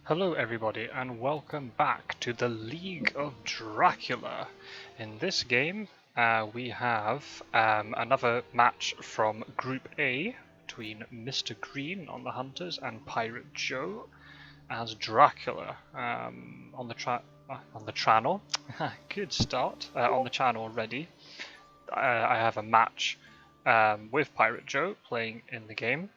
Hello everybody and welcome back to the League of Dracula. In this game we have another match from Group A between Mistergreen on the Hunters and Piratejoe as Dracula on the channel. Good start on the channel already. I have a match with Piratejoe playing in the game.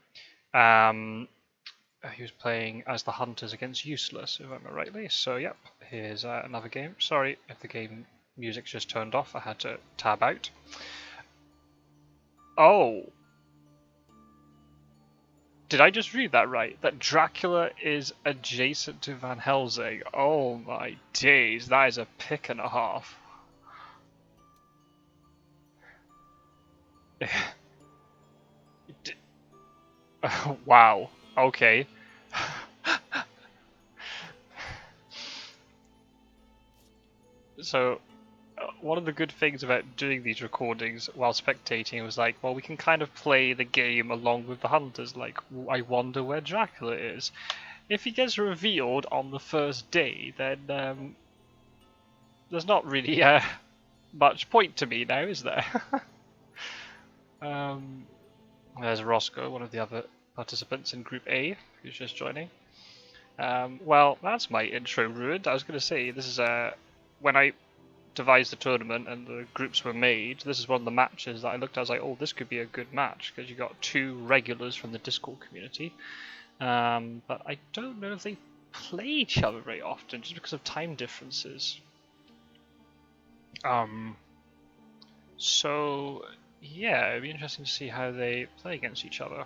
He was playing as the Hunters against Useless, if I remember rightly. So, yep, here's another game. Sorry if the game music just turned off. I had to tab out. Oh! Did I just read that right? That Dracula is adjacent to Van Helsing. Oh my days, that is a pick and a half. Wow. Okay. So, one of the good things about doing these recordings while spectating was like, well, we can kind of play the game along with the Hunters. Like, I wonder where Dracula is. If he gets revealed on the first day, then there's not really much point to me now, is there? There's Roscoe, one of the other participants in Group A, who's just joining. Well, that's my intro ruined. I was going to say, this is when I devised the tournament and the groups were made, this is one of the matches that I looked at. I was like, oh, this could be a good match because you got two regulars from the Discord community. But I don't know if they play each other very often just because of time differences. So yeah, it'd be interesting to see how they play against each other.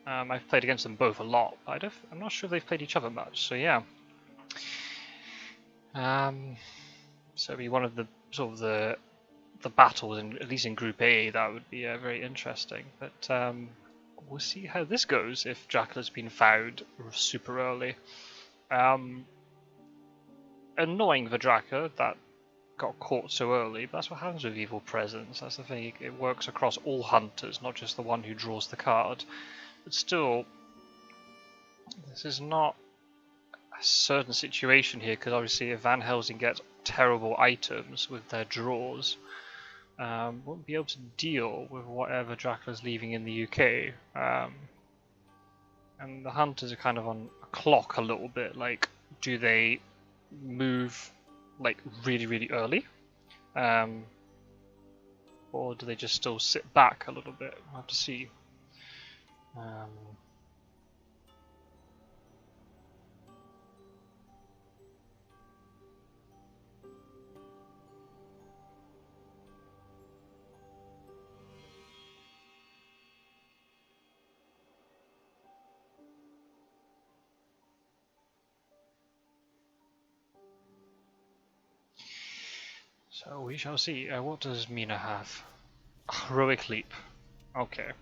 I've played against them both a lot, but I'm not sure if they've played each other much. So yeah. So it'd be one of the sort of the battles, at least in Group A, that would be very interesting. But we'll see how this goes if Dracula's been found super early. Annoying for Dracula that got caught so early, but that's what happens with Evil Presence. That's the thing, it works across all hunters, not just the one who draws the card. But still, this is not a certain situation here, because obviously if Van Helsing gets terrible items with their draws, won't be able to deal with whatever Dracula's leaving in the UK. And the hunters are kind of on a clock a little bit, like, do they move like really early, or do they just still sit back a little bit? We'll have to see. So we shall see. What does Mina have? Heroic leap. Okay.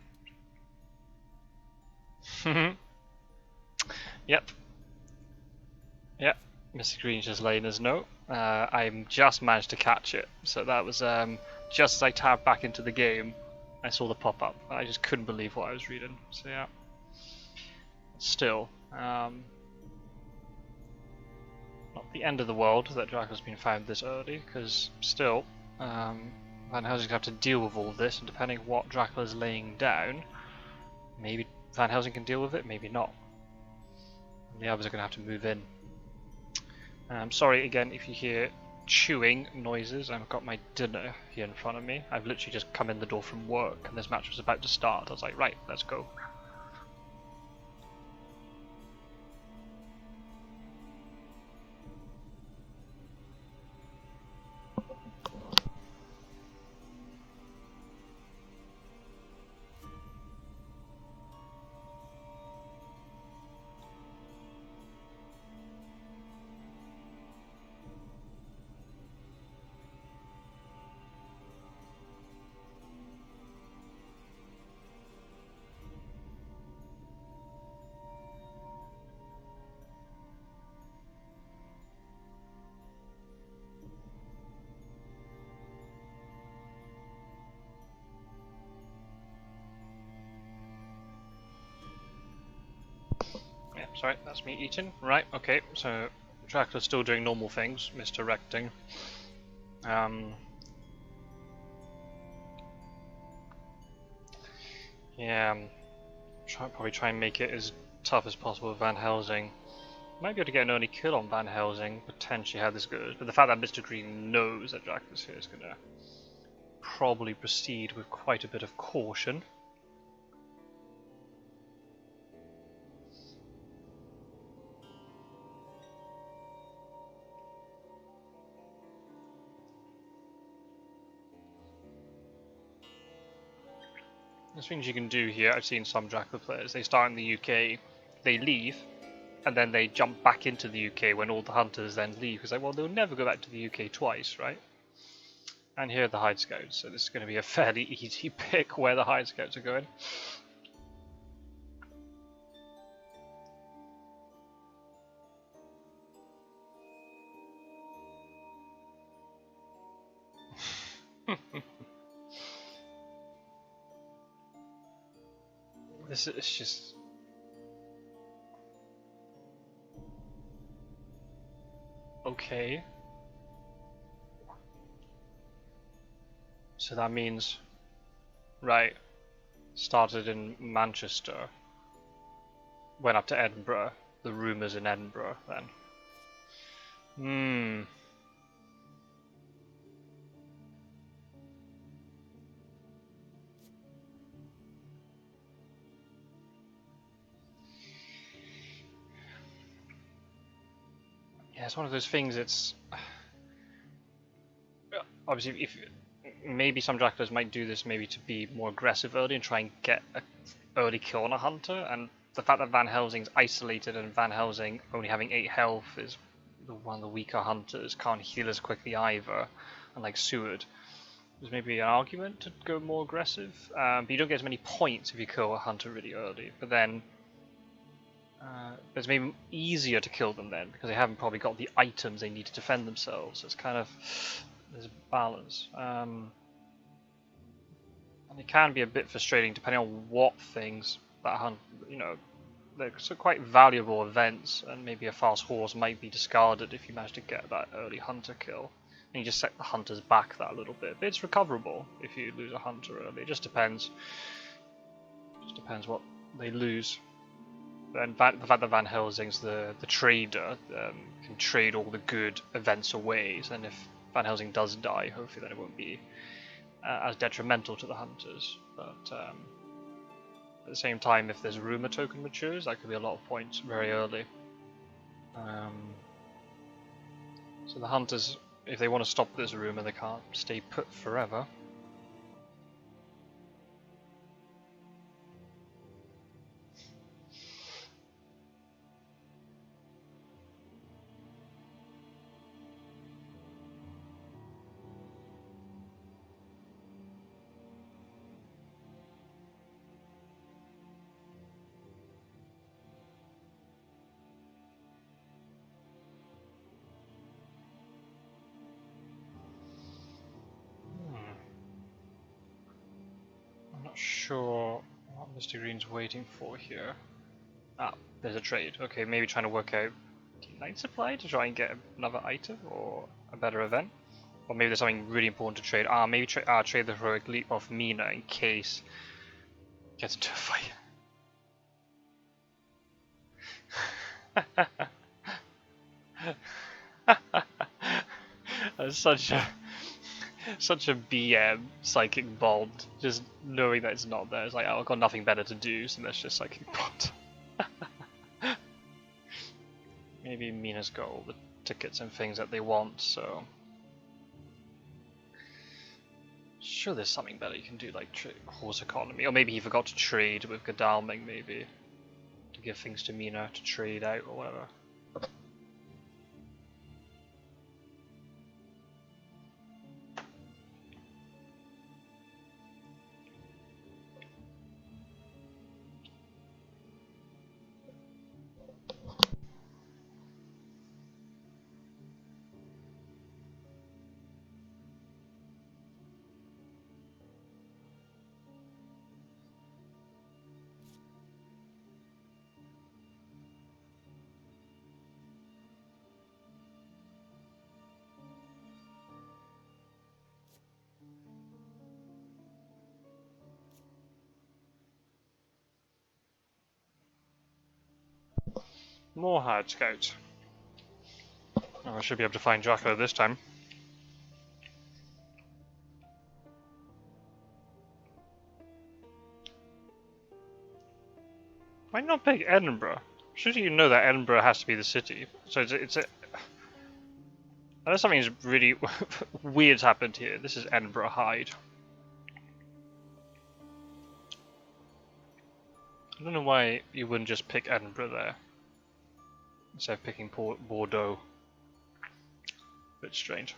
Yep. Yep. Mistergreen just letting us know. I just managed to catch it. So that was just as I tabbed back into the game, I saw the pop up. I just couldn't believe what I was reading. So yeah. Still, not the end of the world that Dracula's been found this early, because still, Van Helsing's going to have to deal with all of this, and depending on what Dracula's laying down, maybe Van Helsing can deal with it, maybe not. And the others are going to have to move in. Sorry again if you hear chewing noises. I've got my dinner here in front of me. I've literally just come in the door from work, and this match was about to start. I was like, right, let's go. sorry, that's me eating. Right, okay, so Dracula's still doing normal things, misdirecting. Yeah, probably try and make it as tough as possible with Van Helsing. Might be able to get an early kill on Van Helsing, potentially how this goes, but the fact that Mistergreen knows that Dracula's here is going to probably proceed with quite a bit of caution. There's things you can do here. I've seen some Dracula players, they start in the UK, they leave, and then they jump back into the UK when all the hunters then leave, because like, well, they'll never go back to the UK twice, right? And here are the hide scouts, so this is going to be a fairly easy pick where the hide scouts are going. This is just... okay. So that means... right. Started in Manchester. Went up to Edinburgh. The rumours in Edinburgh then. Yeah, it's one of those things, it's... obviously, if maybe some Draculas might do this maybe to be more aggressive early and try and get an early kill on a hunter, and the fact that Van Helsing's isolated and Van Helsing only having 8 health is one of the weaker hunters, can't heal as quickly either, unlike Seward. There's maybe an argument to go more aggressive, but you don't get as many points if you kill a hunter really early, but then it's maybe easier to kill them then, because they haven't probably got the items they need to defend themselves. So it's kind of... there's a balance. And it can be a bit frustrating depending on what things that hunt, you know, they're quite valuable events, and maybe a fast horse might be discarded if you manage to get that early hunter kill. And you just set the hunters back that little bit. But it's recoverable if you lose a hunter early. It just depends. Just depends what they lose. And the fact that Van Helsing's the trader can trade all the good events away, and if Van Helsing does die, hopefully then it won't be as detrimental to the hunters. But at the same time, if there's a rumour token matures, that could be a lot of points very early. So the hunters, if they want to stop this rumour, they can't stay put forever. Sure what Mistergreen's waiting for here. Ah, there's a trade. Okay, maybe trying to work out night supply to try and get another item or a better event. Or maybe there's something really important to trade. Maybe trade the heroic leap off Mina in case it gets into a fight. That's such a BM psychic bond, just knowing that it's not there. It's like, oh, I've got nothing better to do, so let's just psychic bond. Maybe Mina's got all the tickets and things that they want, so... sure there's something better you can do, like horse economy, or maybe he forgot to trade with Godalming, maybe, to give things to Mina to trade out or whatever. More hired scouts. Oh, I should be able to find Dracula this time. Why not pick Edinburgh? Should you know that Edinburgh has to be the city? So it's a unless something's really weird's happened here. This is Edinburgh Hyde. I don't know why you wouldn't just pick Edinburgh there instead of picking Bordeaux. Bit strange.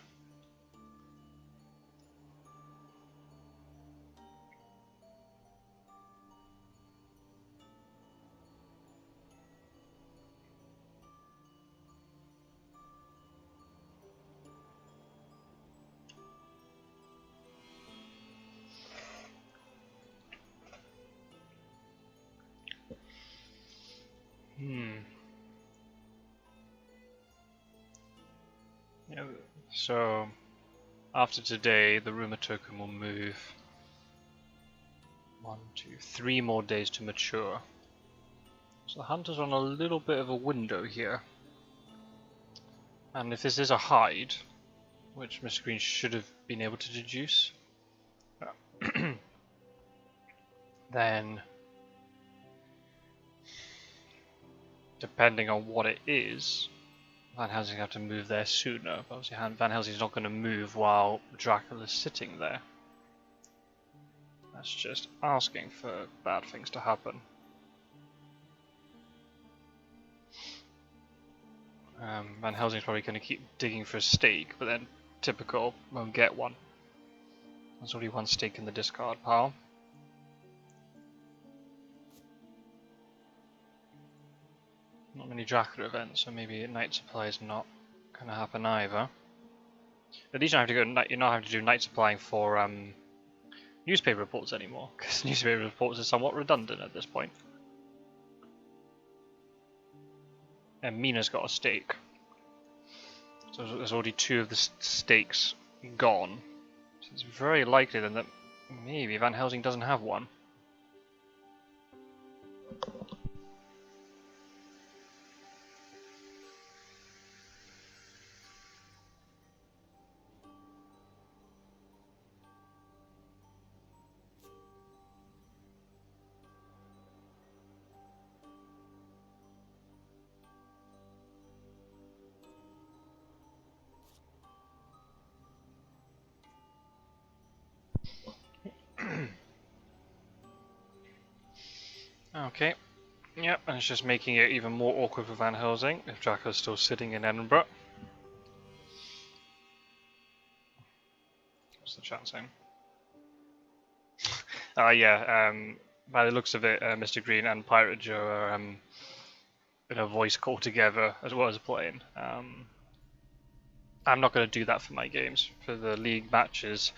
Yeah, so after today, the rumor token will move 1, 2, 3 more days to mature. So the hunter's on a little bit of a window here. And if this is a hide, which Mistergreen should have been able to deduce, then depending on what it is, Van Helsing have to move there sooner. But obviously Van Helsing's not going to move while Dracula's sitting there. That's just asking for bad things to happen. Van Helsing's probably going to keep digging for a stake, but then typical won't get one. There's already one stake in the discard pile. Not many Dracula events, so maybe night supply is not going to happen either. At least you don't have to go. You're not having to do night supplying for newspaper reports anymore, because newspaper reports are somewhat redundant at this point. And Mina's got a stake, so there's already 2 of the stakes gone. So it's very likely then that maybe Van Helsing doesn't have one. Okay, yep, and it's just making it even more awkward for Van Helsing if Dracula's still sitting in Edinburgh. What's the chat saying? Yeah, by the looks of it, Mistergreen and Piratejoe are in a voice call together as well as playing. I'm not going to do that for my games. For the league matches,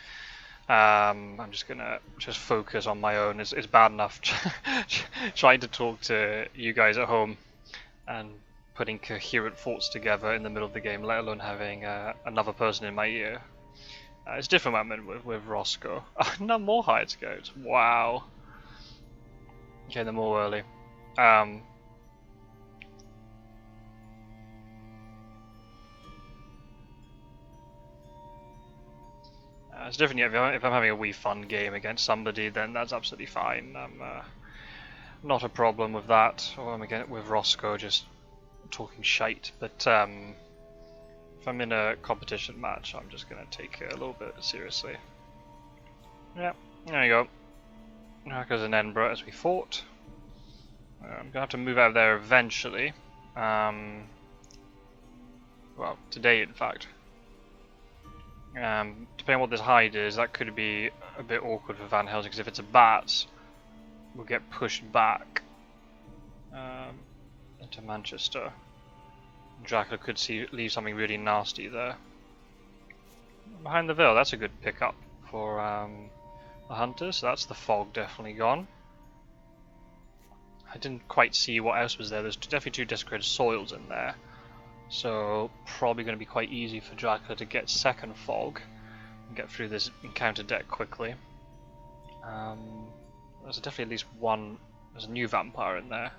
I'm just gonna focus on my own. It's bad enough trying to talk to you guys at home and putting coherent thoughts together in the middle of the game, let alone having another person in my ear. It's different when I'm in with Roscoe. No more hired scouts. Wow. Okay, they're more early. It's different. If I'm having a wee fun game against somebody, then that's absolutely fine. I'm not a problem with that. Or I'm again with Roscoe just talking shite. But if I'm in a competition match, I'm just gonna take it a little bit seriously. Yeah, there you go. Dracula's in Edinburgh as we thought. I'm gonna have to move out of there eventually. Well, today in fact. Depending on what this hide is, that could be a bit awkward for Van Helsing, because if it's a bat, we'll get pushed back into Manchester. Dracula could leave something really nasty there. Behind the veil, that's a good pickup for the hunters, so that's the fog definitely gone. I didn't quite see what else was there. There's definitely 2 desecrated soils in there. So probably going to be quite easy for Dracula to get second fog and get through this encounter deck quickly. There's definitely at least one. There's a new vampire in there.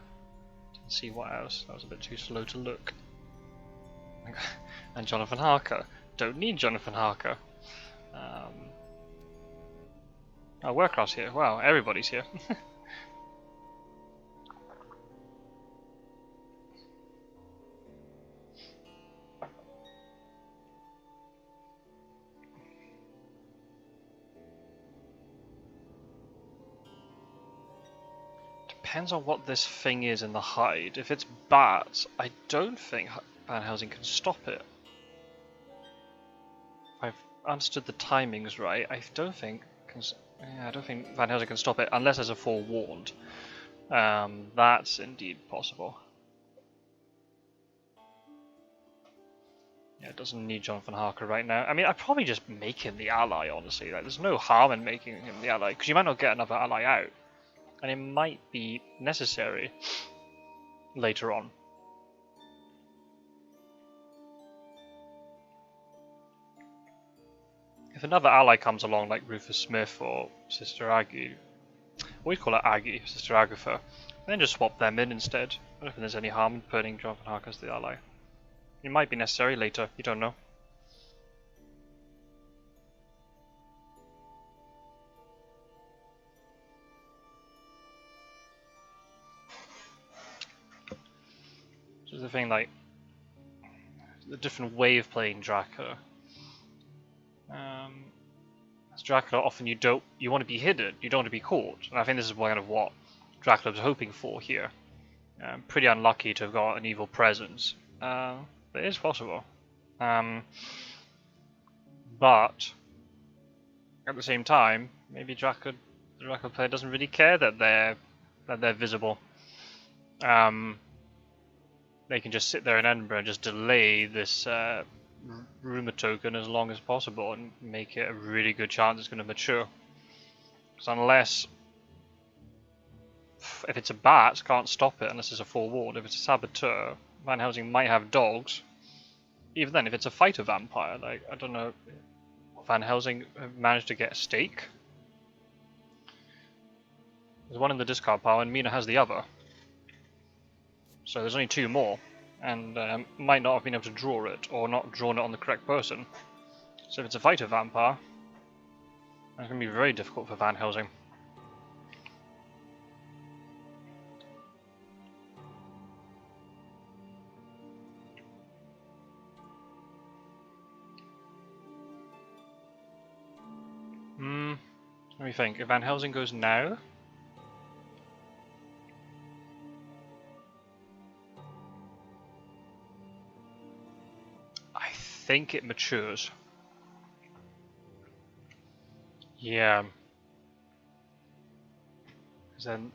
Didn't see what else. That was a bit too slow to look. And Jonathan Harker. Don't need Jonathan Harker. Oh, Warcraft's here. Wow, everybody's here. Depends on what this thing is in the hide. If it's bats, I don't think Van Helsing can stop it. If I've understood the timings right, I don't think Van Helsing can stop it unless there's a forewarned. That's indeed possible. Yeah, it doesn't need Jonathan Harker right now. I mean, I'd probably just make him the ally, honestly. Like, there's no harm in making him the ally, because you might not get another ally out. And it might be necessary later on. If another ally comes along, like Rufus Smith or Sister Aggie, we call her Aggie, Sister Agatha, then just swap them in instead. I don't think there's any harm in putting Jonathan Harker as the ally. It might be necessary later, you don't know. So the thing, like, the different way of playing Dracula. As Dracula, often you want to be hidden, you don't want to be caught, and I think this is kind of what Dracula was hoping for here. Pretty unlucky to have got an evil presence, but it is possible. But at the same time, maybe the Dracula player doesn't really care that they're visible. They can just sit there in Edinburgh and just delay this rumour token as long as possible and make it a really good chance it's going to mature. Because unless, if it's a bat, can't stop it unless it's a forewarned. If it's a saboteur, Van Helsing might have dogs. Even then, if it's a fighter vampire, like, I don't know, Van Helsing managed to get a stake. There's one in the discard pile and Mina has the other. So there's only two more, and might not have been able to draw it, or not drawn it on the correct person. So if it's a fighter vampire, that's going to be very difficult for Van Helsing. Let me think. If Van Helsing goes now, I think it matures. Yeah. Because then...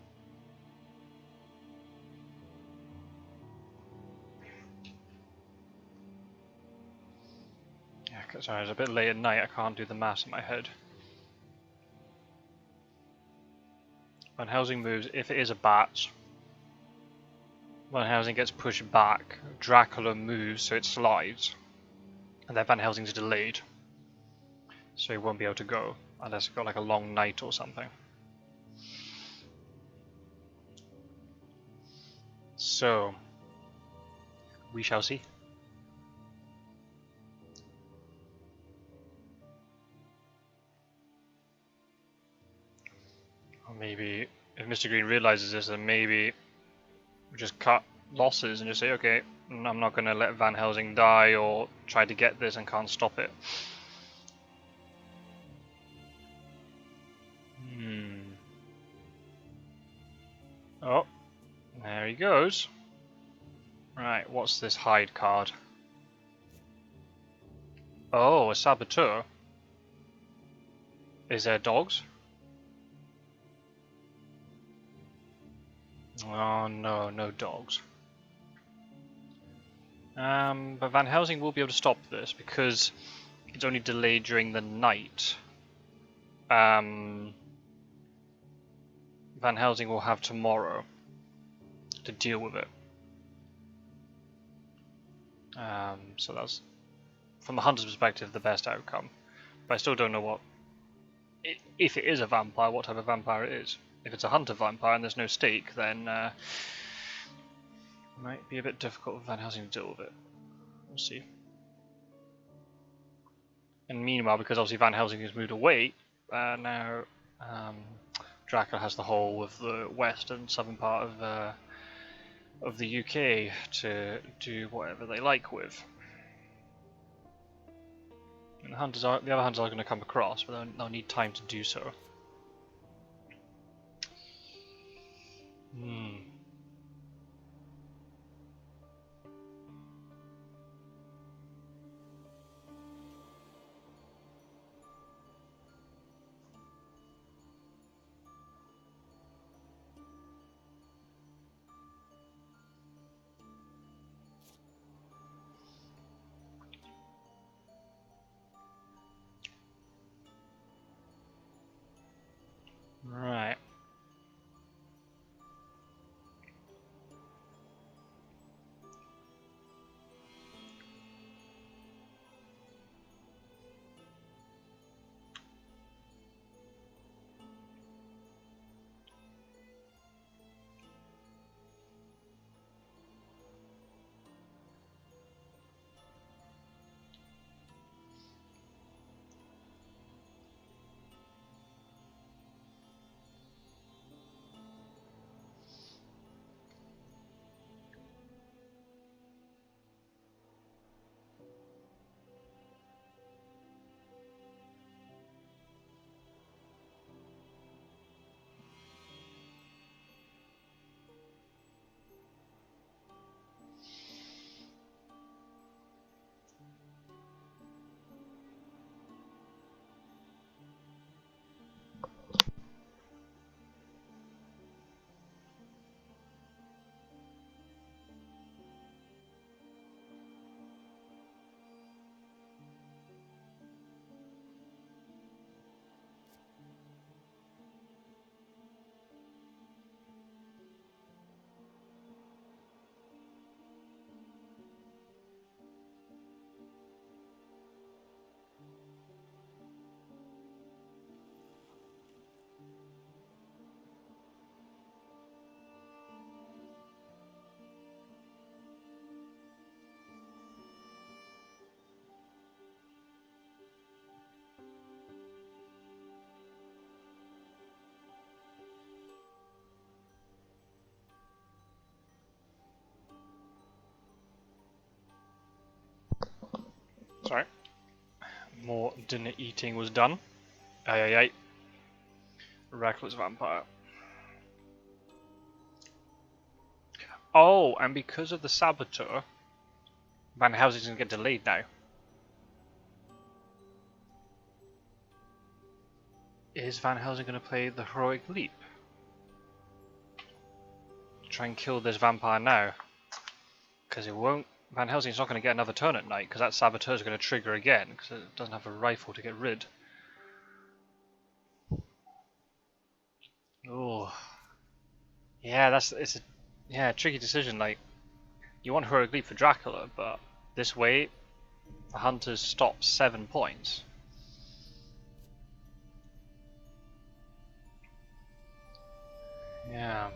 Yeah, sorry, it's a bit late at night, I can't do the maths in my head. Van Helsing moves, if it is a bat, Van Helsing gets pushed back, Dracula moves so it slides, and then Van Helsing's delayed. So he won't be able to go, unless it's got like a long night or something. So, we shall see. Or maybe, if Mistergreen realizes this, then maybe we just cut losses and just say, okay, I'm not going to let Van Helsing die or try to get this and can't stop it. Oh, there he goes. Right, what's this hide card? Oh, a saboteur. Is there dogs? Oh no, no dogs. But Van Helsing will be able to stop this because it's only delayed during the night. Van Helsing will have tomorrow to deal with it. So that's, from the hunter's perspective, the best outcome. But I still don't know what, if it is a vampire, what type of vampire it is. If it's a hunter vampire and there's no stake, then Might be a bit difficult for Van Helsing to deal with it. We'll see. And meanwhile, because obviously Van Helsing has moved away, now Dracula has the whole of the west and southern part of the UK to do whatever they like with. And the other hunters are going to come across, but they'll need time to do so. Right. Sorry. More dinner eating was done. Aye aye aye. Reckless vampire. Oh, and because of the saboteur, Van Helsing's gonna get delayed now. Is Van Helsing gonna play the heroic leap? Try and kill this vampire now. Because it won't. Van Helsing's not going to get another turn at night because that saboteur is going to trigger again because it doesn't have a rifle to get rid. Oh, yeah, it's a tricky decision. Like, you want heroic leap for Dracula, but this way, the hunters stop 7 points. Yeah.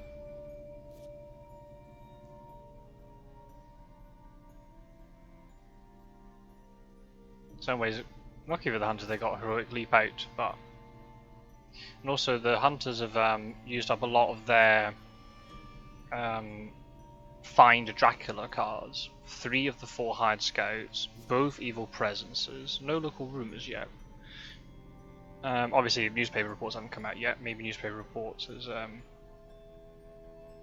In some ways, lucky for the hunters they got heroic leap out, but and also the hunters have used up a lot of their find Dracula cards. 3 of the 4 hired scouts, both evil presences, no local rumors yet. Obviously, newspaper reports haven't come out yet. Maybe newspaper reports is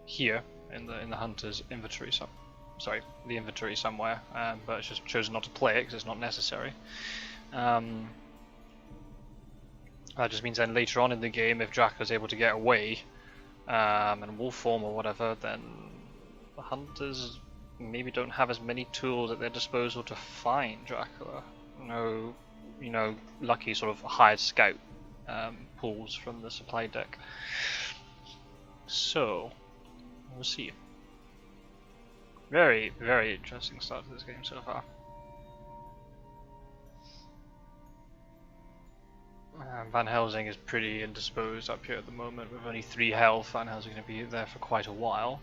here in the hunter's inventory. Sorry, the inventory somewhere, but it's just chosen not to play it because it's not necessary. That just means then later on in the game, if Dracula's able to get away in wolf form or whatever, then the hunters maybe don't have as many tools at their disposal to find Dracula. No, lucky sort of hired scout pulls from the supply deck. So, we'll see. Very, very interesting start to this game so far. Van Helsing is pretty indisposed up here at the moment with only 3 health. Van Helsing is going to be there for quite a while.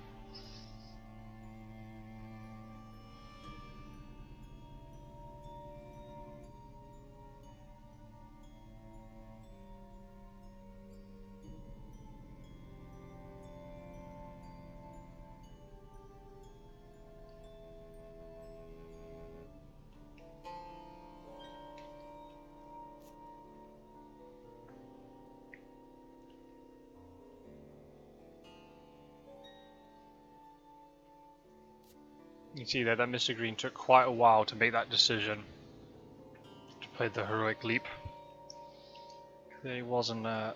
You see that Mistergreen took quite a while to make that decision to play the heroic leap. It wasn't a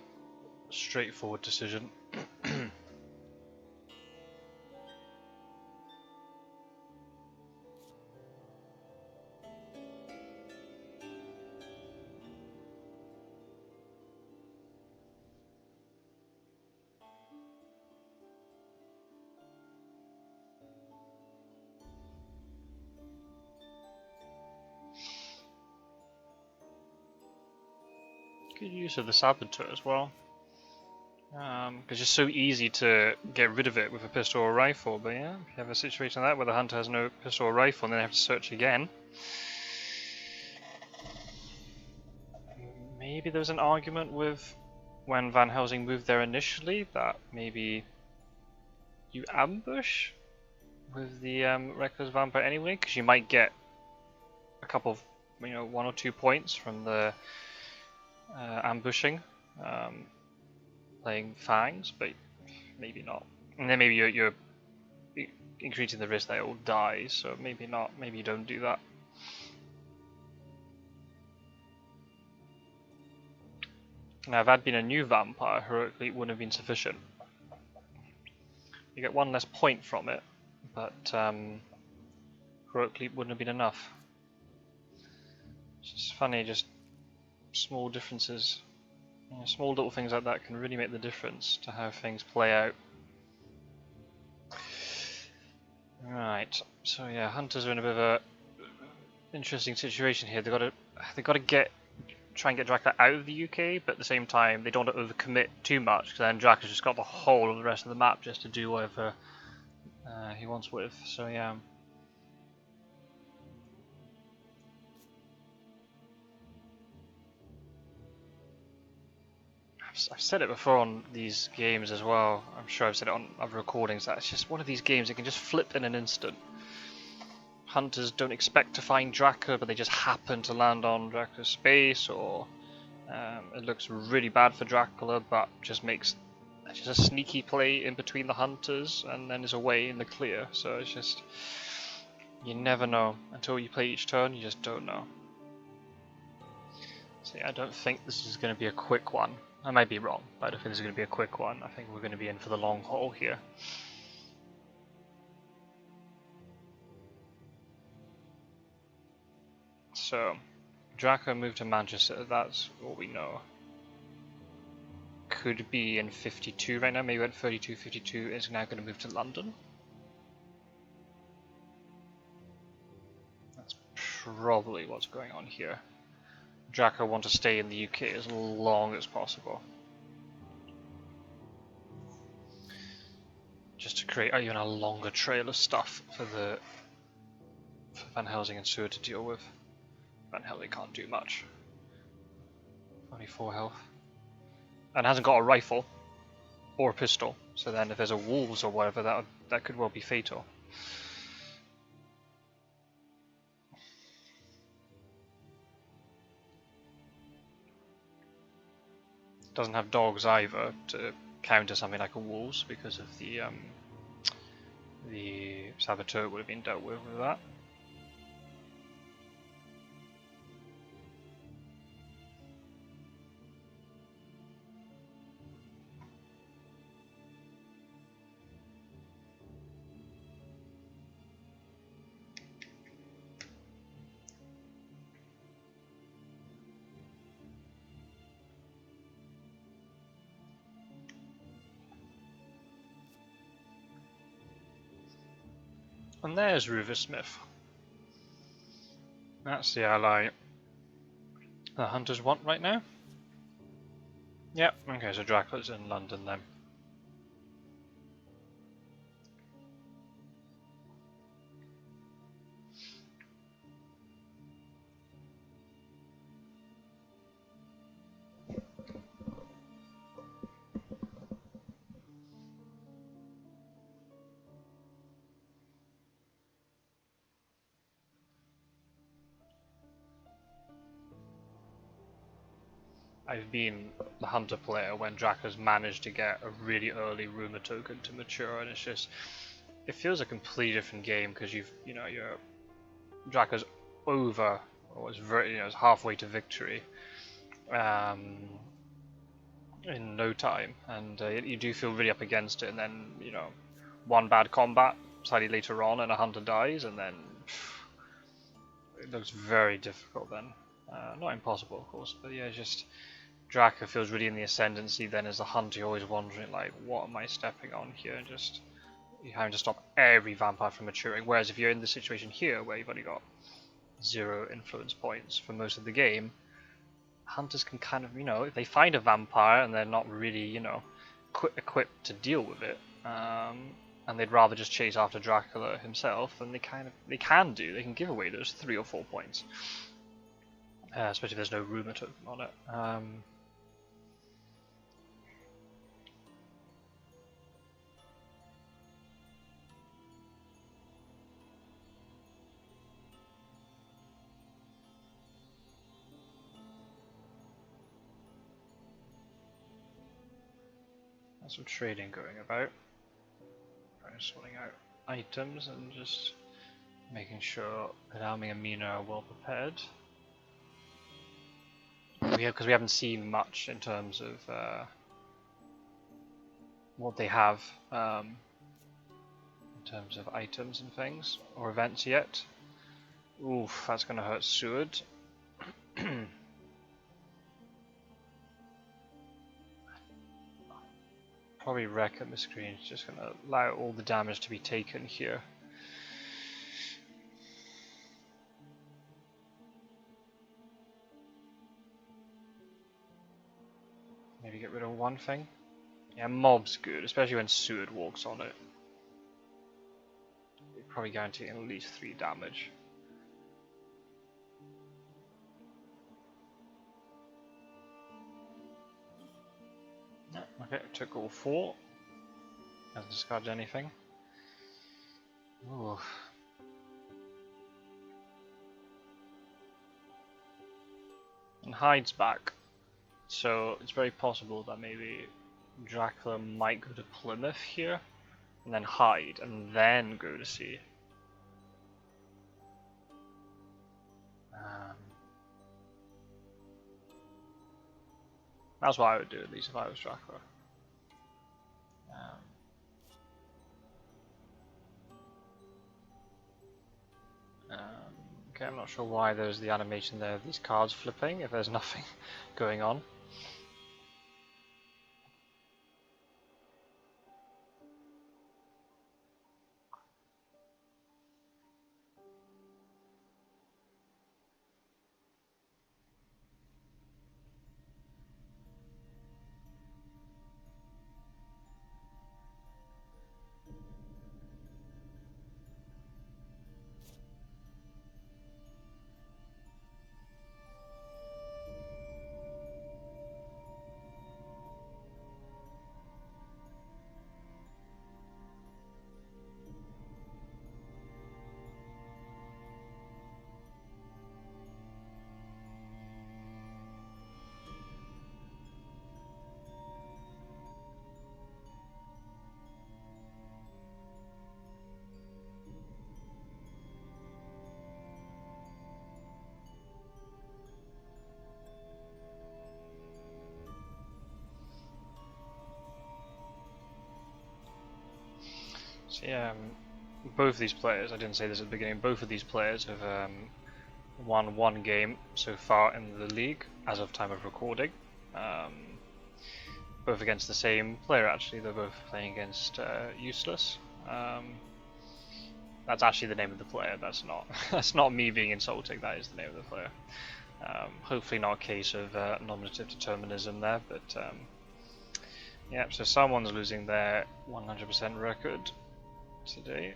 straightforward decision. Good use of the Saboteur as well. Because it's so easy to get rid of it with a pistol or rifle, but yeah, if you have a situation like that where the hunter has no pistol or rifle and then they have to search again. Maybe there was an argument with when Van Helsing moved there initially that maybe you ambush with the Reckless Vampire anyway, because you might get a couple of, 1 or 2 points from the ambushing. Playing Fangs, but maybe not. And then maybe you're increasing the risk that it will die, so maybe not. Maybe you don't do that. Now, if I'd been a new vampire, heroically it wouldn't have been sufficient. You get 1 less point from it, but heroically it wouldn't have been enough. It's just funny, just small differences. Small little things like that can really make the difference to how things play out. Right, so yeah, hunters are in a bit of a interesting situation here. They've got to try and get Dracula out of the UK, but at the same time they don't want to overcommit too much, because then Dracula's just got the whole of the rest of the map just to do whatever he wants with. So yeah. I've said it before on these games as well. I'm sure I've said it on other recordings that it's just one of these games that can just flip in an instant. Hunters don't expect to find Dracula, but they just happen to land on Dracula's space, or it looks really bad for Dracula, but just makes just a sneaky play in between the hunters, and then is away in the clear. So it's just, you never know until you play each turn. You just don't know. See, I don't think this is going to be a quick one. I might be wrong, but I don't think this is going to be a quick one. I think we're going to be in for the long haul here. So, Dracula moved to Manchester, that's what we know. Could be in 52 right now, maybe at 32, 52 is now going to move to London. That's probably what's going on here. Dracula want to stay in the UK as long as possible, just to create even a longer trail of stuff for Van Helsing and Seward to deal with. Van Helsing can't do much. Only 4 health, and hasn't got a rifle or a pistol. So then, if there's a wolves or whatever, that could well be fatal. Doesn't have dogs either to counter something like a wolves, because of the Saboteur would have been dealt with that. And there's Rufus Smith. That's the ally the hunters want right now. Yep, okay, so Dracula's in London then. I've been the hunter player when Dracula's managed to get a really early rumour token to mature, and it's just, it feels a completely different game because your Dracula's over, or it's halfway to victory, in no time, and you do feel really up against it, and then one bad combat slightly later on, and a hunter dies, and then it looks very difficult then. Not impossible, of course, but yeah, just Dracula feels really in the ascendancy. Then as a hunter, you're always wondering, like, what am I stepping on here? And just you're having to stop every vampire from maturing. Whereas if you're in the situation here, where you've only got 0 influence points for most of the game, hunters can kind of, if they find a vampire and they're not really, equipped to deal with it, and they'd rather just chase after Dracula himself, then they can give away those 3 or 4 points, especially if there's no rumour to them on it. There's some trading going about. Sorting out items and just making sure that Almi and Mina are well prepared. Because we haven't seen much in terms of what they have in terms of items and things or events yet. Oof, that's going to hurt Seward. Probably wreck at Mistergreen. It's just going to allow all the damage to be taken here. Maybe get rid of one thing. Yeah, mob's good, especially when Seward walks on it. You're probably guaranteeing at least 3 damage. Okay, took all 4. Hasn't discarded anything. Ooh. And hides back. So it's very possible that maybe Dracula might go to Plymouth here, and then hide, and then go to sea. That's what I would do, at least if I was Dracula. Okay, I'm not sure why there's the animation there of these cards flipping if there's nothing going on. So yeah, both of these players, I didn't say this at the beginning, both of these players have won 1 game so far in the league as of time of recording. Both against the same player actually, they're both playing against Useless. That's actually the name of the player, that's not me being insulting, that is the name of the player. Hopefully not a case of nominative determinism there, but yeah, so someone's losing their 100% record today.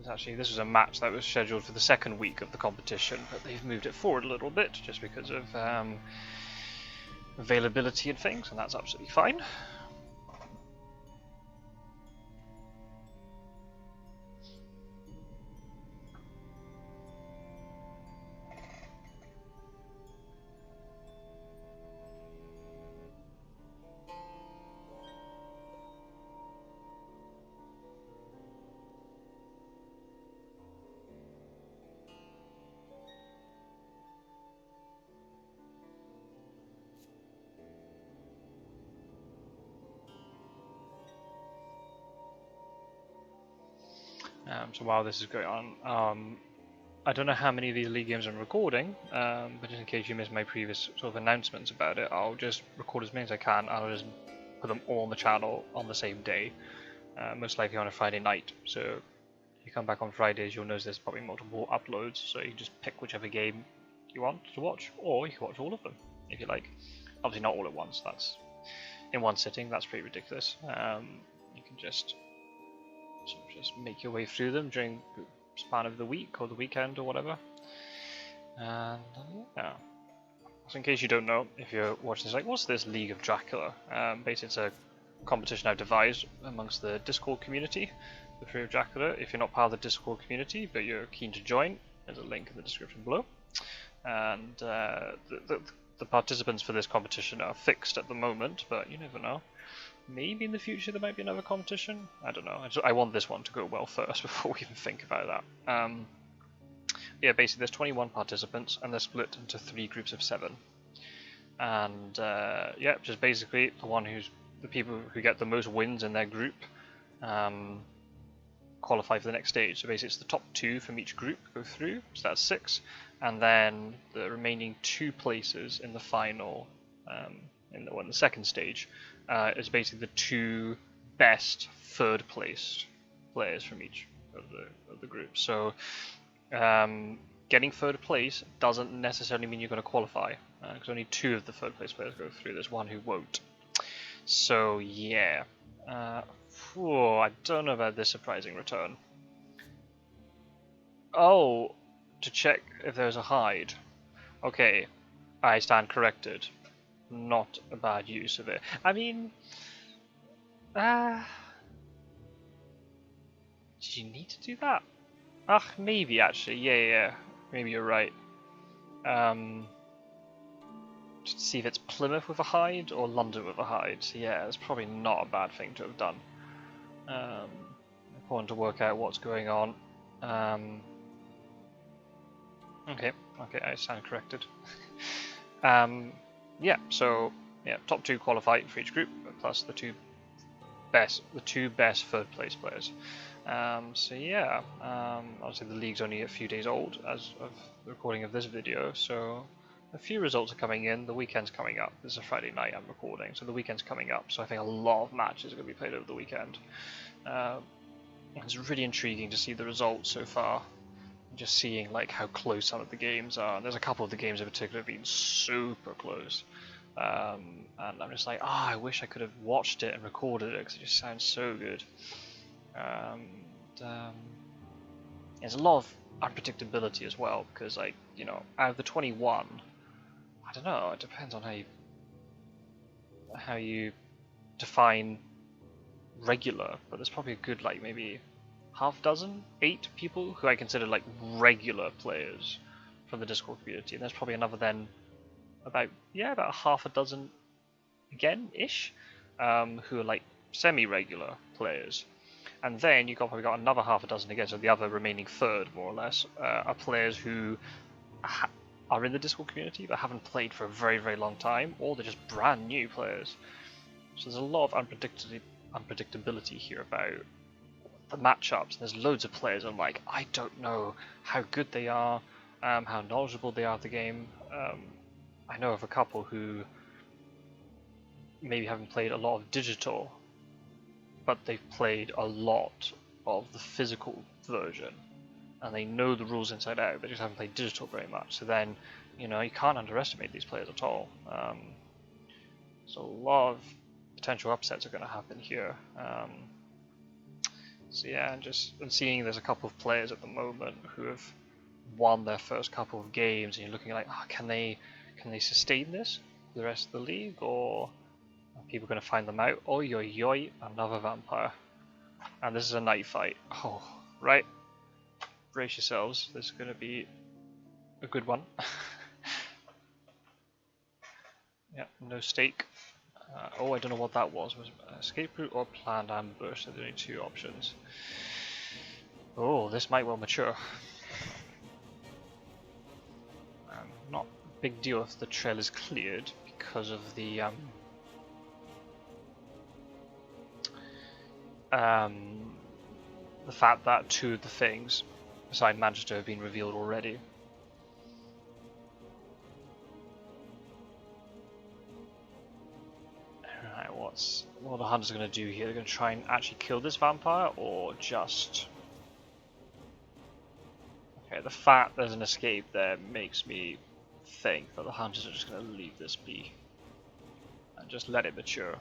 This was a match that was scheduled for the 2nd week of the competition, but they've moved it forward a little bit just because of availability and things, and that's absolutely fine. So while this is going on, I don't know how many of these League games I'm recording, but just in case you missed my previous sort of announcements about it, I'll just record as many as I can, and I'll just put them all on the channel on the same day, most likely on a Friday night. So if you come back on Fridays, you'll notice there's probably multiple uploads, so you can just pick whichever game you want to watch, or you can watch all of them if you like. Obviously not all at once, that's in one sitting, that's pretty ridiculous. You can just make your way through them during the span of the week or the weekend or whatever. And yeah. So in case you don't know, if you're watching this, like, what's this League of Dracula? Basically it's a competition I've devised amongst the Discord community, the Free of Dracula. If you're not part of the Discord community but you're keen to join, there's a link in the description below. And the participants for this competition are fixed at the moment, but you never know. Maybe in the future there might be another competition. I don't know. I want this one to go well first before we even think about that. Yeah, basically there's 21 participants and they're split into 3 groups of 7. And yeah, just basically the people who get the most wins in their group qualify for the next stage. So basically it's the top 2 from each group go through, so that's 6, and then the remaining 2 places in the final, in the second stage, is basically the 2 best third placed players from each of the groups. So getting third place doesn't necessarily mean you're going to qualify, because only 2 of the third place players go through. There's 1 who won't. So yeah, I don't know about this surprising return. Oh, to check if there's a hide. Okay, I stand corrected. Not a bad use of it. I mean, did you need to do that? Maybe actually. Yeah. Maybe you're right. Just see if it's Plymouth with a hide or London with a hide. So yeah, it's probably not a bad thing to have done. Important to work out what's going on. Okay, I stand corrected. Yeah, so yeah, top 2 qualify for each group, plus the two best third place players. So yeah, obviously the league's only a few days old as of the recording of this video, so a few results are coming in. The weekend's coming up. This is a Friday night I'm recording, so the weekend's coming up. So I think a lot of matches are going to be played over the weekend. It's really intriguing to see the results so far. Just seeing like how close some of the games are. There's a couple of the games in particular have been super close, and I'm just like, I wish I could have watched it and recorded it because it just sounds so good. There's a lot of unpredictability as well because, like, you know, out of the 21, I don't know. It depends on how you define regular, but there's probably a good like maybe half dozen, 8 people who I consider like regular players from the Discord community, and there's probably another then about half a dozen again-ish who are like semi-regular players, and then you've probably got another half a dozen again, so the other remaining third more or less are players who are in the Discord community but haven't played for a very, very long time, or they're just brand new players. So there's a lot of unpredictability here about the matchups. There's loads of players I'm like, I don't know how good they are, how knowledgeable they are of the game. I know of a couple who maybe haven't played a lot of digital, but they've played a lot of the physical version, and they know the rules inside out, they just haven't played digital very much. So then, you know, you can't underestimate these players at all. So a lot of potential upsets are going to happen here. So yeah, and seeing there's a couple of players at the moment who have won their first couple of games, and you're looking like, can they sustain this for the rest of the league, or are people going to find them out? Oi, another vampire, and this is a night fight. Oh, right, brace yourselves. This is going to be a good one. Yeah, no stake. I don't know what that was. Was it escape route or planned ambush? So there are only 2 options. Oh, this might well mature. Not a big deal if the trail is cleared because of the the fact that two of the things beside Manchester have been revealed already. Alright, what are the hunters going to do here? They're going to try and actually kill this vampire, or just... Okay, the fact there's an escape there makes me think that the hunters are just going to leave this be and just let it mature.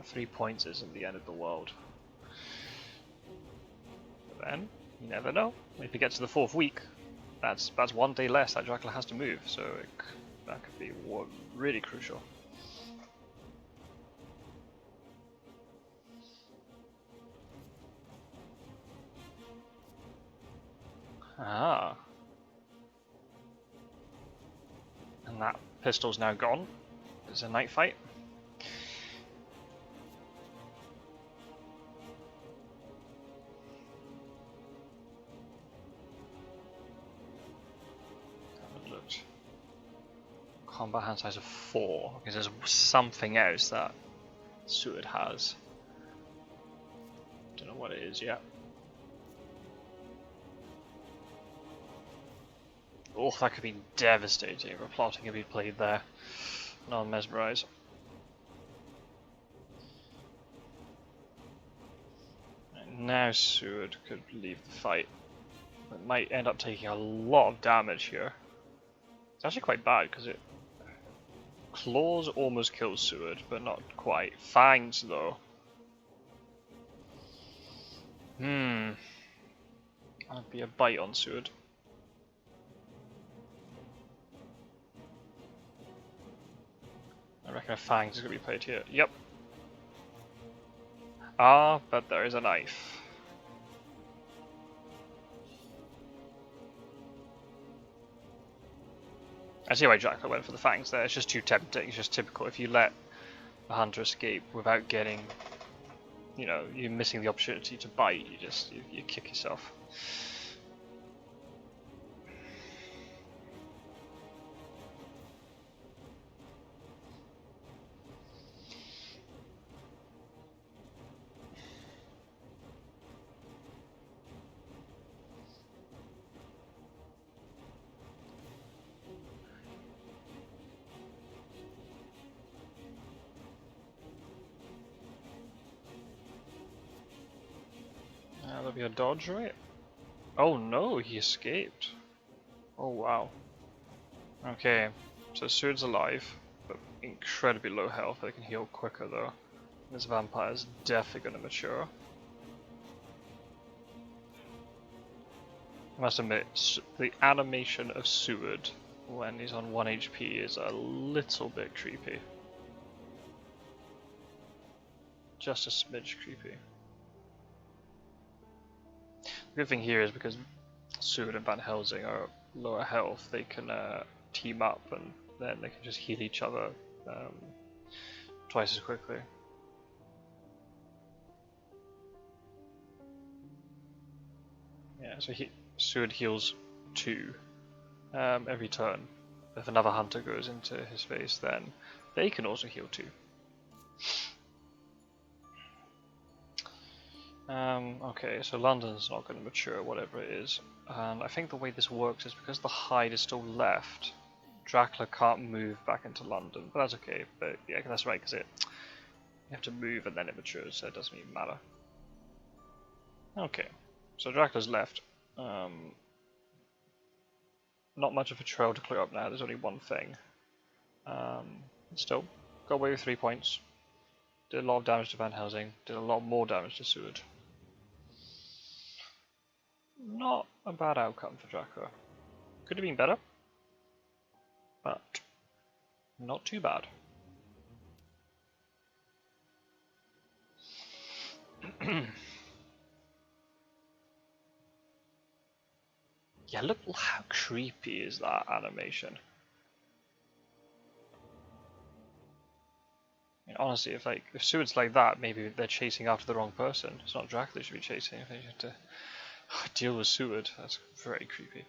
3 points isn't the end of the world. But then, you never know. If it gets to the 4th week, that's 1 day less that Dracula has to move, so that could be really crucial. Ah. And that pistol's now gone. It's a night fight. Haven't looked. Combat hand size of 4, because there's something else that Seward has. Don't know what it is yet. Oh, that could be devastating if a plotting could be played there. No, mesmerize. Now Seward could leave the fight. It might end up taking a lot of damage here. It's actually quite bad because it claws almost kills Seward, but not quite. Fangs though. That'd be a bite on Seward. I reckon a fangs is going to be played here. Yep. Ah, but there is a knife. I see why Dracula went for the fangs there. It's just too tempting. It's just typical. If you let the hunter escape without getting, you know, you're missing the opportunity to bite. You kick yourself. That'll be a dodge, right? Oh no, he escaped. Oh wow. Okay, so Seward's alive, but incredibly low health. They can heal quicker though. This vampire is definitely going to mature. I must admit, the animation of Seward when he's on 1 HP is a little bit creepy. Just a smidge creepy. The good thing here is because Seward and Van Helsing are lower health, they can team up and then they can just heal each other twice as quickly. Yeah, so Seward heals 2 every turn. If another hunter goes into his face, then they can also heal 2. Okay, so London's not going to mature, whatever it is. And I think the way this works is because the hide is still left, Dracula can't move back into London, but that's okay. But yeah, that's right, because you have to move and then it matures, so it doesn't even matter. Okay, so Dracula's left. Not much of a trail to clear up now, there's only one thing. Still, got away with 3 points. Did a lot of damage to Van Helsing, did a lot more damage to Seward. Not a bad outcome for Dracula. Could have been better, but not too bad. Yeah, look how creepy is that animation. I mean, honestly, if Seward's like that, maybe they're chasing after the wrong person. It's not Dracula they should be chasing. If they have to deal with Seward, that's very creepy.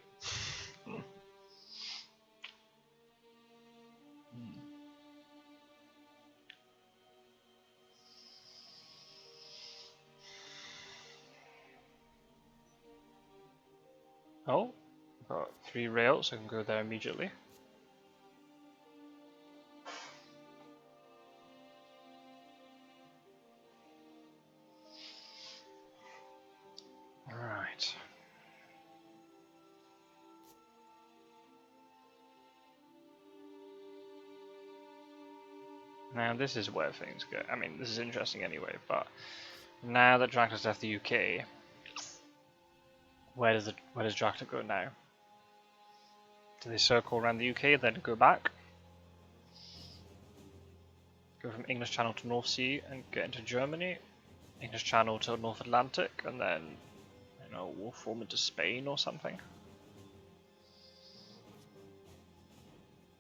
Oh, got 3 rails, so I can go there immediately. Alright. Now this is where things go. I mean, this is interesting anyway, but now that Dracula's left the UK, where does Dracula go now? Do they circle around the UK, then go back? Go from English Channel to North Sea and get into Germany? English Channel to North Atlantic, and then, you know, we'll form into Spain or something?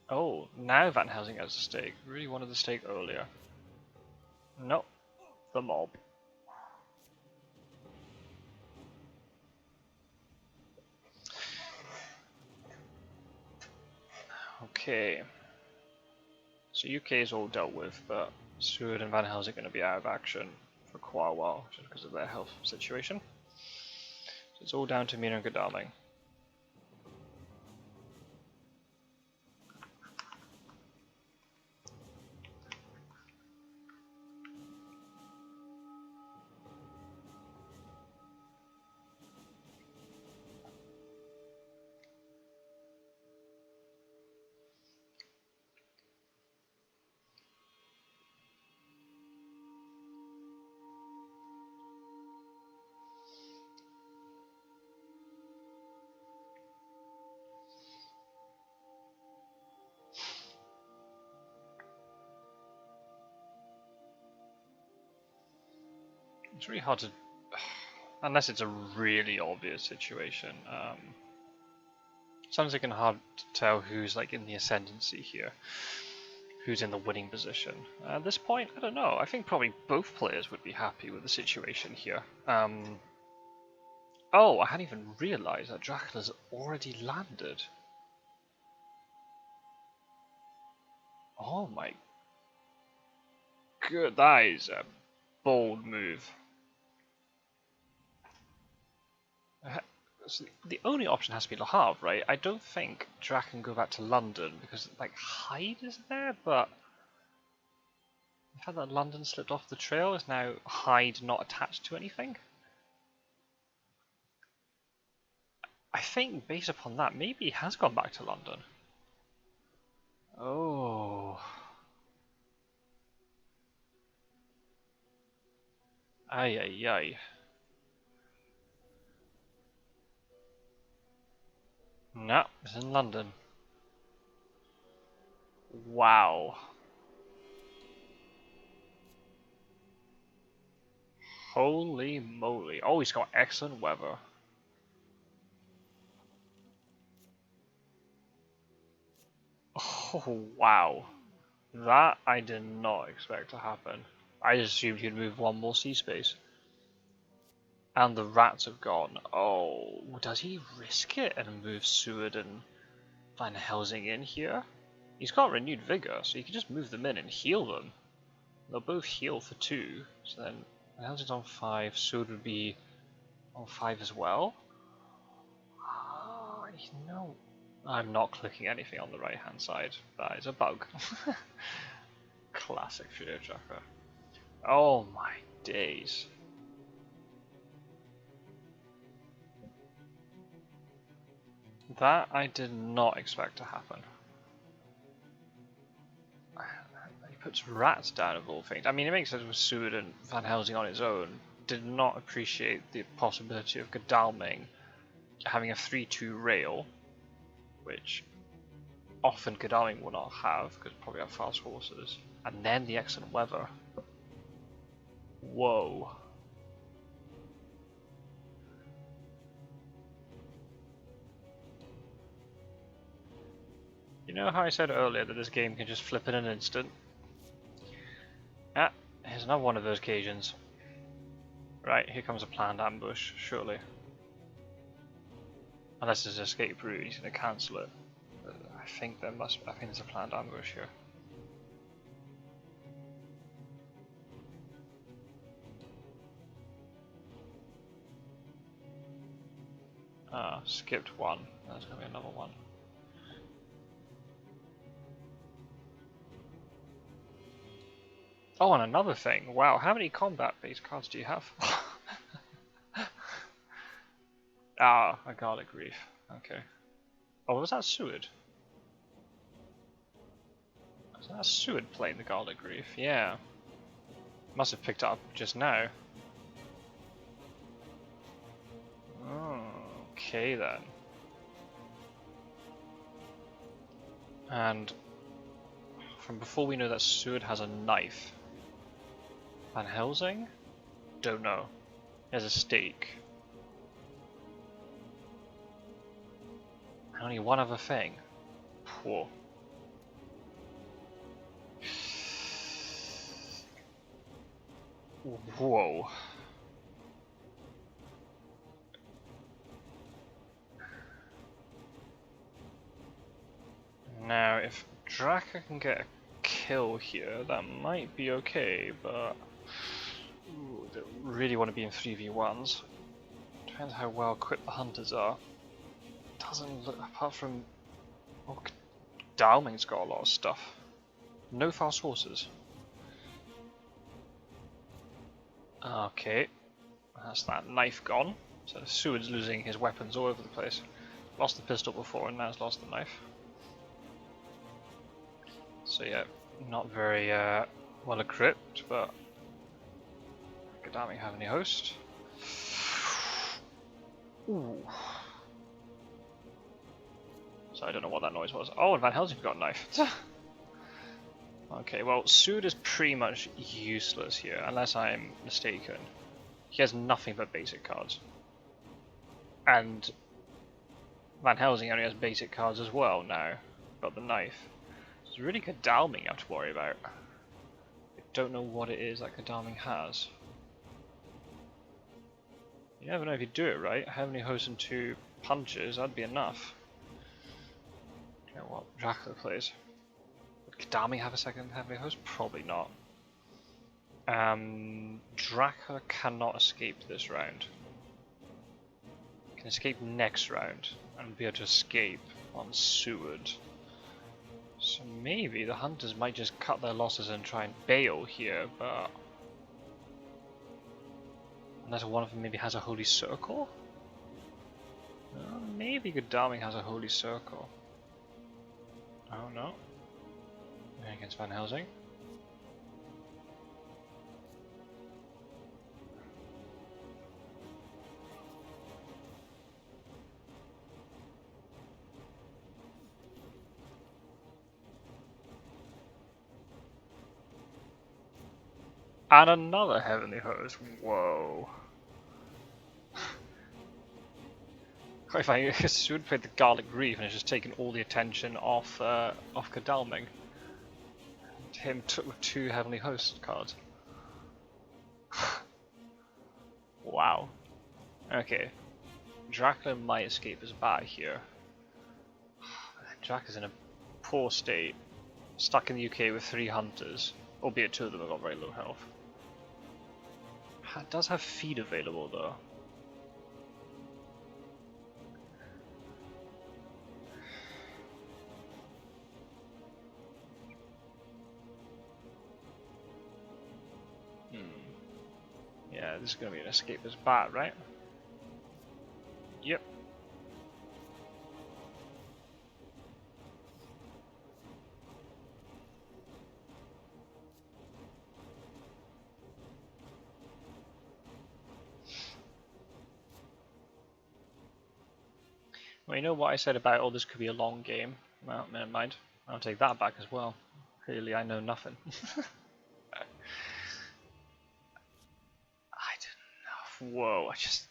Oh, now Van Helsing has a stake. Really wanted the stake earlier. Nope. The mob. Okay. So UK is all dealt with, but Seward and Van Helsing are going to be out of action for quite a while, just because of their health situation. So it's all down to Mina and Godalming. It's really hard to, unless it's a really obvious situation. Sometimes it can hard to tell who's like in the ascendancy here, who's in the winning position. At this point, I don't know. I think probably both players would be happy with the situation here. Oh, I hadn't even realised that Dracula's already landed. Oh my god, that is a bold move. So the only option has to be Le Havre, right? I don't think Drac can go back to London because, like, Hyde is there, but the fact that London slipped off the trail is now Hyde not attached to anything. I think, based upon that, maybe he has gone back to London. Oh. Ay, ay, ay. No, it's in London. Wow. Holy moly. Oh, he's got excellent weather. Oh, wow. That I did not expect to happen. I just assumed he'd move one more sea space. And the rats have gone. Oh, does he risk it and move Seward and Van Helsing in here? He's got renewed vigor, so he can just move them in and heal them. They'll both heal for 2, so then Van Helsing's on 5, Seward would be on 5 as well. Oh, no. I'm not clicking anything on the right hand side. That is a bug. Classic Piratejoe. Oh my days. That I did not expect to happen. He puts rats down of all things. I mean, it makes sense with Seward and Van Helsing on his own. Did not appreciate the possibility of Godalming having a 3-2 rail, which often Godalming will not have, because probably have fast horses. And then the excellent weather. Whoa. You know how I said earlier that this game can just flip in an instant? Ah, here's another one of those occasions. Right, here comes a planned ambush, surely. Unless there's an escape route, he's going to cancel it. I think there's a planned ambush here. Ah, skipped one. There's gonna be another one. Oh, and another thing. Wow, how many combat-based cards do you have? Ah, a Garlic Reef. Okay. Oh, was that Seward? Was that Seward playing the Garlic Reef? Yeah. Must have picked it up just now. Oh, okay then. And from before we know that Seward has a knife. Van Helsing? Don't know. He has a stake. Only one other thing. Whoa. Whoa. Now, if Dracula can get a kill here, that might be okay, but ooh, they really want to be in 3v1s. Depends how well equipped the hunters are. Doesn't look, apart from... Oh, Dowming's got a lot of stuff. No fast horses. Okay, that's that knife gone. So Seward's losing his weapons all over the place. Lost the pistol before and now he's lost the knife. So yeah, not very well equipped, but Godaming have any host. Ooh. So I don't know what that noise was. Oh, and Van Helsing's got a knife. Okay, well, Seward is pretty much useless here, unless I'm mistaken. He has nothing but basic cards. And Van Helsing only has basic cards as well now. Got the knife. It's really Godalming you have to worry about. I don't know what it is that Godalming has. You never know if you do it right. How many hosts and 2 punches? That'd be enough. You know what Dracula plays. Would Godalming have a second heavily host? Probably not. Dracula cannot escape this round. Can escape next round and be able to escape on Seward. So maybe the hunters might just cut their losses and try and bail here, but unless one of them maybe has a holy circle? Maybe Godalming has a holy circle. I don't know. Against Van Helsing. And another heavenly host. Whoa. If I should play the Garlic Reef and it's just taken all the attention off Godalming. Him with 2 heavenly host cards. Wow. Okay. Dracula might escape his bat here. Dracula's in a poor state. Stuck in the UK with 3 hunters. Albeit 2 of them have got very low health. It does have feed available though. Yeah, this is going to be an escapist bat, right? Yep. Well, you know what I said about, oh, this could be a long game? Well, never mind. I'll take that back as well. Clearly I know nothing. I didn't know. Whoa, I just...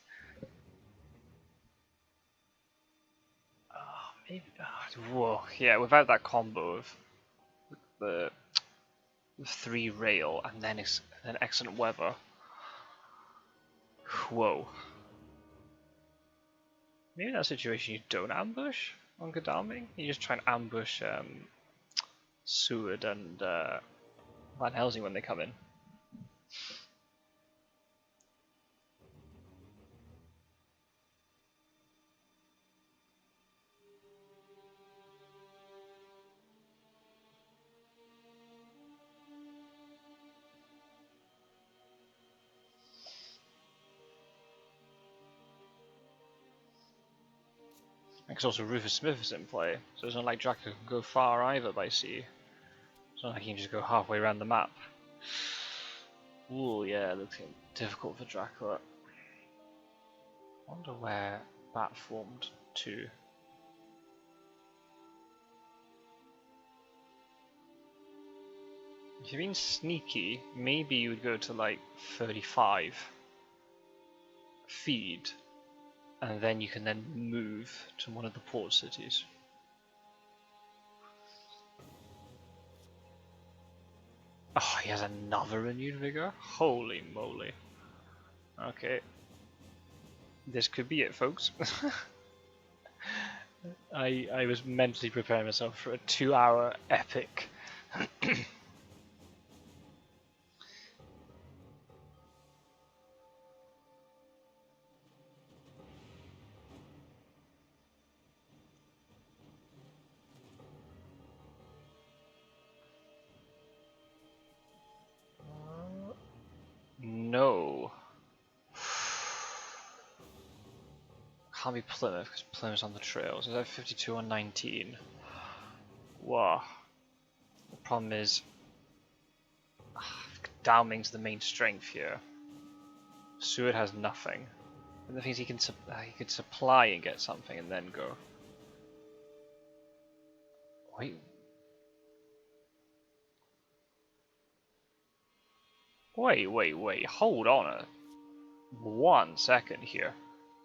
Oh, maybe... Oh, whoa, yeah, without that combo of the 3 rail and then excellent weather. Whoa. Maybe in that situation you don't ambush on Godalming. You just try and ambush Seward and Van Helsing when they come in. Because also Rufus Smith is in play, so it's not like Dracula can go far either by sea. It's not like he can just go halfway around the map. Ooh, yeah, looks difficult for Dracula. Wonder where that formed to. If you're being sneaky, maybe you would go to like 35. Feed. And then you can then move to one of the port cities. Oh, he has another renewed vigor? Holy moly. Okay. This could be it, folks. I was mentally preparing myself for a 2-hour epic. No. Can't be Plymouth because Plymouth's on the trails. Is that 52 or 19? Wow. The problem is Dowming's the main strength here. Seward has nothing. And the thing is he could supply and get something and then go. Wait. Wait. Hold on 1 second here.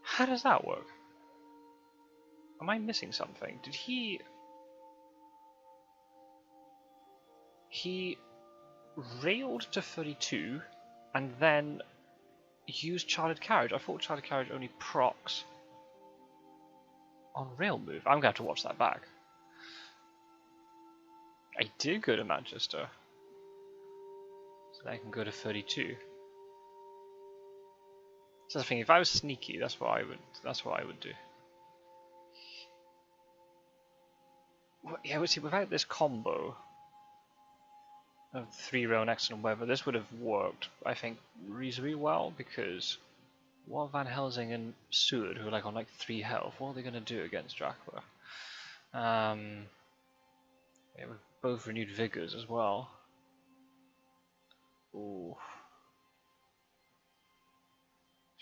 How does that work? Am I missing something? Did he railed to 32 and then used chartered carriage? I thought chartered carriage only procs on rail move. I'm gonna have to watch that back. I did go to Manchester. So I can go to 32. So the thing, if I was sneaky, that's what I would do. Well, yeah, see, without this combo of 3 rail and excellent weather, this would have worked, I think, reasonably well, because what Van Helsing and Seward, who are like on like 3 health, what are they gonna do against Dracula? Yeah, with both renewed vigors as well. Ooh.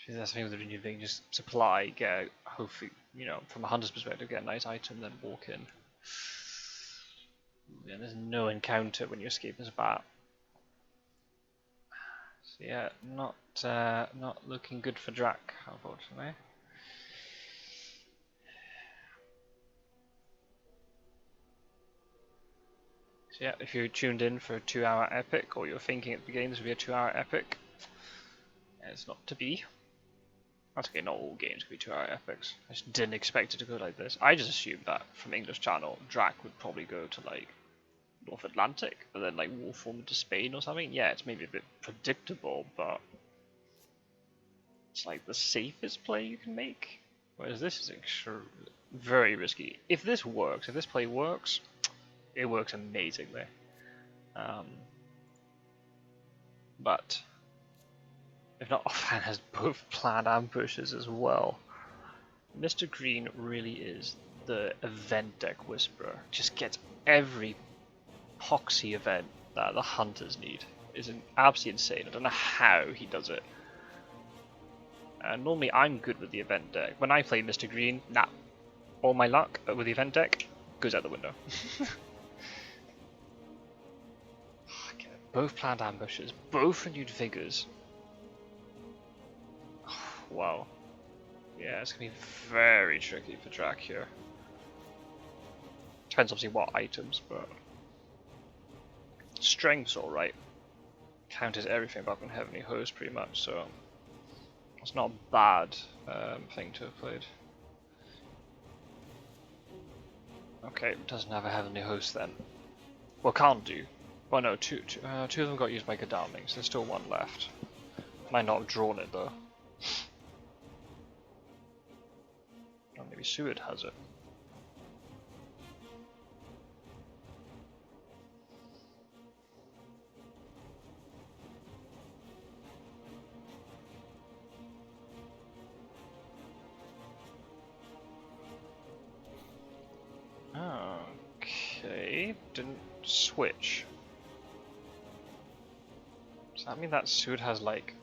That's the thing with the renewed vigor, just supply, get, hopefully, you know, from a hunter's perspective, get a nice item, then walk in. Yeah, there's no encounter when you escape as a bat. So yeah, not looking good for Drac, unfortunately. So yeah, if you're tuned in for a 2-hour epic, or you're thinking at the beginning this would be a 2-hour epic, it's not to be. That's okay, not all games could be 2-hour epics. I just didn't expect it to go like this. I just assumed that from English channel, Drac would probably go to like North Atlantic, and then like war form into Spain or something. Yeah, it's maybe a bit predictable, but it's like the safest play you can make. Whereas this is very risky. If this works, if this play works, it works amazingly. But if not, Offhand has both planned ambushes as well. Mistergreen really is the event deck whisperer. Just gets every poxy event that the hunters need. Is absolutely insane. I don't know how he does it. Normally I'm good with the event deck. When I play Mistergreen, nah. All my luck with the event deck goes out the window. Okay, both planned ambushes, both renewed vigors. Wow. Yeah, it's gonna be very tricky for Drac here. Depends obviously what items, but strength's alright. Counters everything back on Heavenly Host pretty much, so it's not a bad thing to have played. Okay, doesn't have a Heavenly Host then. Well, can't do. Well, no, two of them got used by Godalming, so there's still one left. Might not have drawn it though. Or maybe Seward has it. didn't switch. Does that mean that Sword has like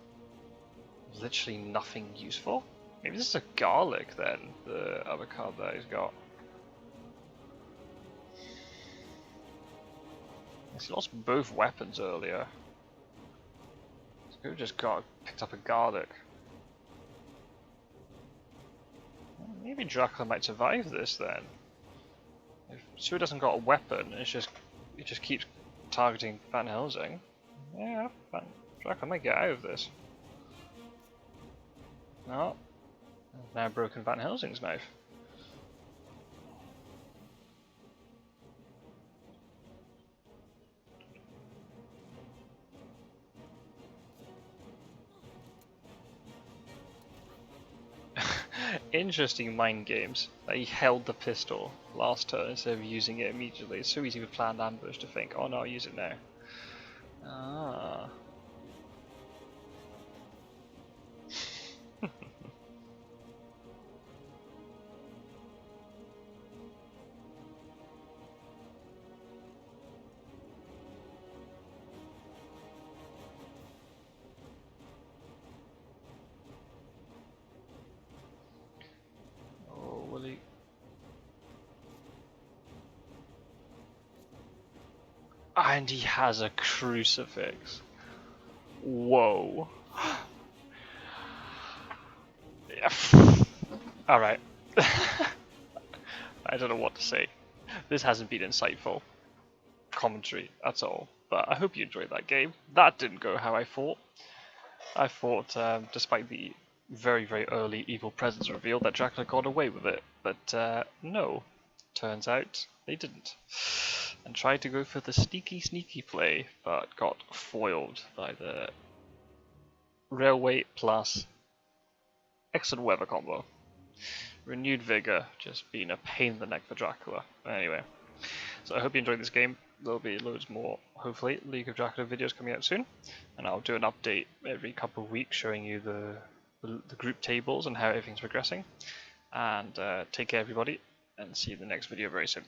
literally nothing useful? Maybe this is a garlic then, the other card that he's got. He lost both weapons earlier. He could have just picked up a garlic. Well, maybe Dracula might survive this then. If Sword hasn't got a weapon, it just keeps targeting Van Helsing. Yeah, Dracula might get out of this. No. I've now broken Van Helsing's knife. Interesting mind games. That he held the pistol last turn instead of using it immediately. It's so easy with planned ambush to think, oh no, I'll use it now. Ah. And he has a crucifix. Whoa. Alright. I don't know what to say. This hasn't been insightful commentary at all, but I hope you enjoyed that game. That didn't go how I thought. I thought, despite the very, very early Evil Presence reveal, that Dracula got away with it, but no. Turns out they didn't. And tried to go for the sneaky play, but got foiled by the Railway plus excellent weather combo. Renewed Vigor, just being a pain in the neck for Dracula. Anyway, so I hope you enjoyed this game. There'll be loads more, hopefully, League of Dracula videos coming out soon. And I'll do an update every couple of weeks showing you the group tables and how everything's progressing. And take care everybody, and see you in the next video very soon.